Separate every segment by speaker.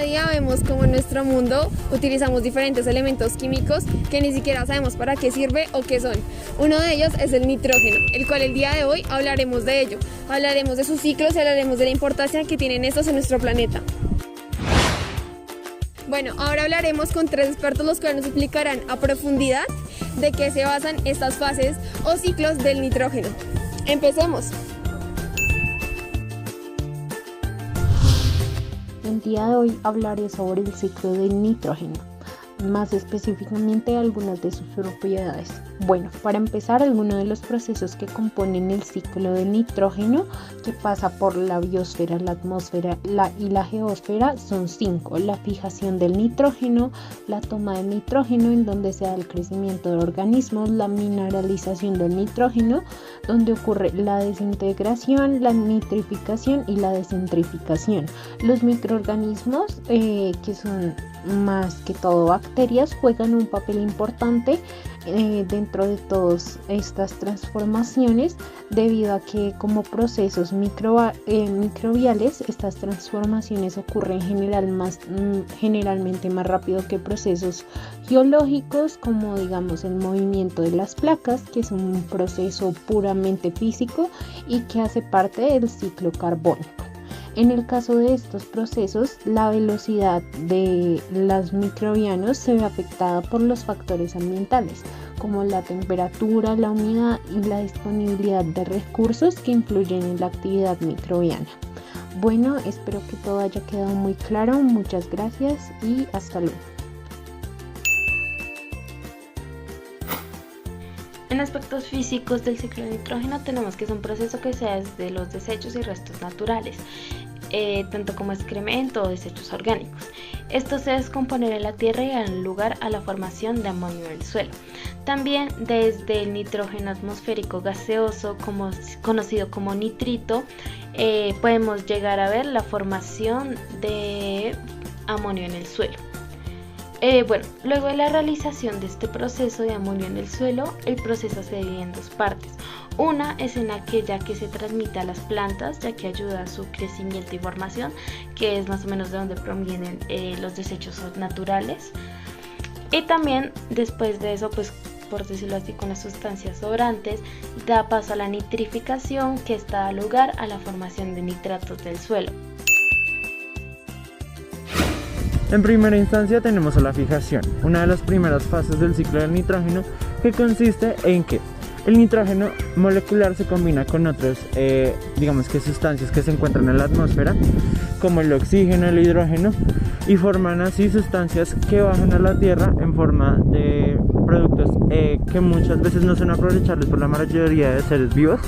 Speaker 1: día vemos cómo en nuestro mundo utilizamos diferentes elementos químicos que ni siquiera sabemos para qué sirve o qué son. Uno de ellos es el nitrógeno, el cual el día de hoy hablaremos de ello. Hablaremos de sus ciclos y hablaremos de la importancia que tienen estos en nuestro planeta. Bueno, ahora hablaremos con 3 expertos los cuales nos explicarán a profundidad de qué se basan estas fases o ciclos del nitrógeno. Empecemos.
Speaker 2: El día de hoy hablaré sobre el ciclo del nitrógeno, más específicamente algunas de sus propiedades. Bueno, para empezar, algunos de los procesos que componen el ciclo del nitrógeno, que pasa por la biosfera, la atmósfera y la geósfera, son 5. La fijación del nitrógeno, la toma del nitrógeno, en donde se da el crecimiento de organismos, la mineralización del nitrógeno, donde ocurre la desintegración, la nitrificación y la descentrificación. Los microorganismos, que son más que todo bacterias, juegan un papel importante dentro de todas estas transformaciones, debido a que como procesos microbiales estas transformaciones ocurren generalmente más rápido que procesos geológicos, como digamos el movimiento de las placas, que es un proceso puramente físico y que hace parte del ciclo carbónico. En el caso de estos procesos, la velocidad de los microbianos se ve afectada por los factores ambientales, como la temperatura, la humedad y la disponibilidad de recursos que influyen en la actividad microbiana. Bueno, espero que todo haya quedado muy claro. Muchas gracias y hasta luego.
Speaker 3: En aspectos físicos del ciclo de nitrógeno tenemos que es un proceso que se da desde los desechos y restos naturales, tanto como excremento o desechos orgánicos. Estos se descomponen en la tierra y dan lugar a la formación de amonio en el suelo. También desde el nitrógeno atmosférico gaseoso, conocido como nitrito, podemos llegar a ver la formación de amonio en el suelo. Luego de la realización de este proceso de amonio en el suelo, el proceso se divide en 2 partes. Una es en aquella que se transmite a las plantas, ya que ayuda a su crecimiento y formación, que es más o menos de donde provienen los desechos naturales. Y también después de eso, pues por decirlo así, con las sustancias sobrantes, da paso a la nitrificación, que da lugar a la formación de nitratos del suelo.
Speaker 4: En primera instancia tenemos a la fijación, una de las primeras fases del ciclo del nitrógeno, que consiste en que el nitrógeno molecular se combina con otros, sustancias que se encuentran en la atmósfera, como el oxígeno, el hidrógeno, y forman así sustancias que bajan a la Tierra en forma de productos que muchas veces no son aprovechables por la mayoría de seres vivos,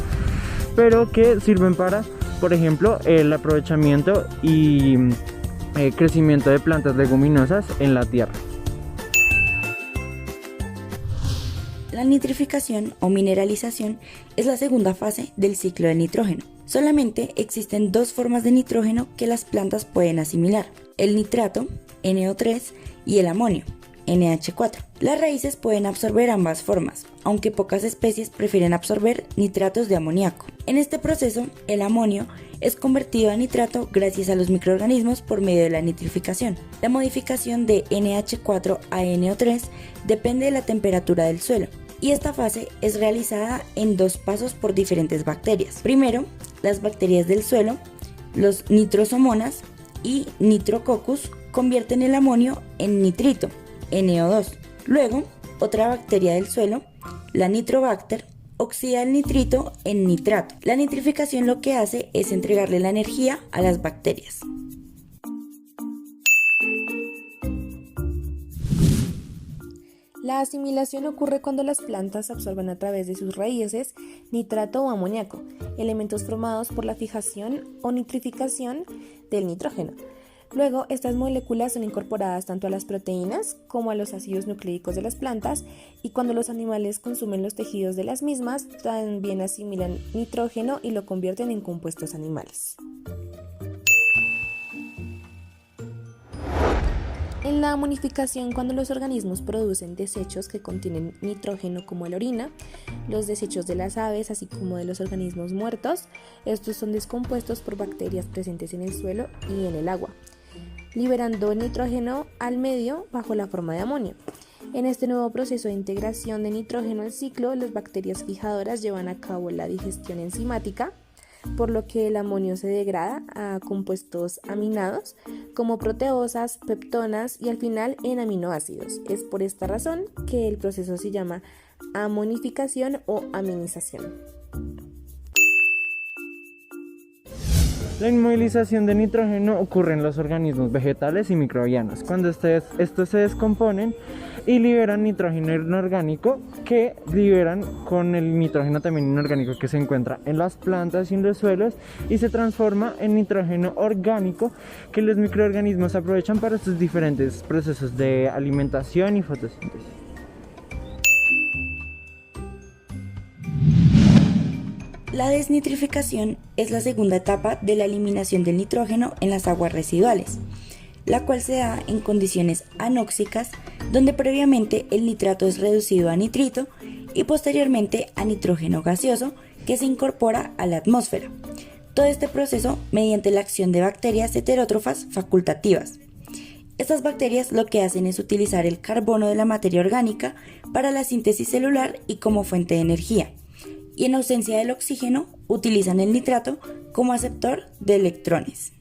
Speaker 4: pero que sirven para, por ejemplo, el aprovechamiento y crecimiento de plantas leguminosas en la tierra.
Speaker 5: La nitrificación o mineralización es la segunda fase del ciclo del nitrógeno. Solamente existen 2 formas de nitrógeno que las plantas pueden asimilar: el nitrato, NO3, y el amonio, NH4. Las raíces pueden absorber ambas formas, aunque pocas especies prefieren absorber nitratos de amoníaco. En este proceso, el amonio es convertido a nitrato gracias a los microorganismos por medio de la nitrificación. La modificación de NH4 a NO3 depende de la temperatura del suelo, y esta fase es realizada en 2 pasos por diferentes bacterias. Primero, las bacterias del suelo, los nitrosomonas y nitrococcus, convierten el amonio en nitrito, NO2. Luego, otra bacteria del suelo, la Nitrobacter, oxida el nitrito en nitrato. La nitrificación lo que hace es entregarle la energía a las bacterias.
Speaker 6: La asimilación ocurre cuando las plantas absorben a través de sus raíces nitrato o amoníaco, elementos formados por la fijación o nitrificación del nitrógeno. Luego, estas moléculas son incorporadas tanto a las proteínas como a los ácidos nucleicos de las plantas, y cuando los animales consumen los tejidos de las mismas, también asimilan nitrógeno y lo convierten en compuestos animales. En la amonificación, cuando los organismos producen desechos que contienen nitrógeno como la orina, los desechos de las aves, así como de los organismos muertos, estos son descompuestos por bacterias presentes en el suelo y en el agua. liberando nitrógeno al medio bajo la forma de amonio. En este nuevo proceso de integración de nitrógeno al ciclo, las bacterias fijadoras llevan a cabo la digestión enzimática, por lo que el amonio se degrada a compuestos aminados como proteosas, peptonas y al final en aminoácidos. Es por esta razón que el proceso se llama amonificación o aminización.
Speaker 4: La inmovilización de nitrógeno ocurre en los organismos vegetales y microbianos, cuando estos se descomponen y liberan nitrógeno inorgánico, que liberan con el nitrógeno también inorgánico que se encuentra en las plantas y en los suelos, y se transforma en nitrógeno orgánico que los microorganismos aprovechan para sus diferentes procesos de alimentación y fotosíntesis.
Speaker 5: La desnitrificación es la segunda etapa de la eliminación del nitrógeno en las aguas residuales, la cual se da en condiciones anóxicas, donde previamente el nitrato es reducido a nitrito y posteriormente a nitrógeno gaseoso, que se incorpora a la atmósfera. Todo este proceso mediante la acción de bacterias heterótrofas facultativas. Estas bacterias lo que hacen es utilizar el carbono de la materia orgánica para la síntesis celular y como fuente de energía, y en ausencia del oxígeno utilizan el nitrato como aceptor de electrones.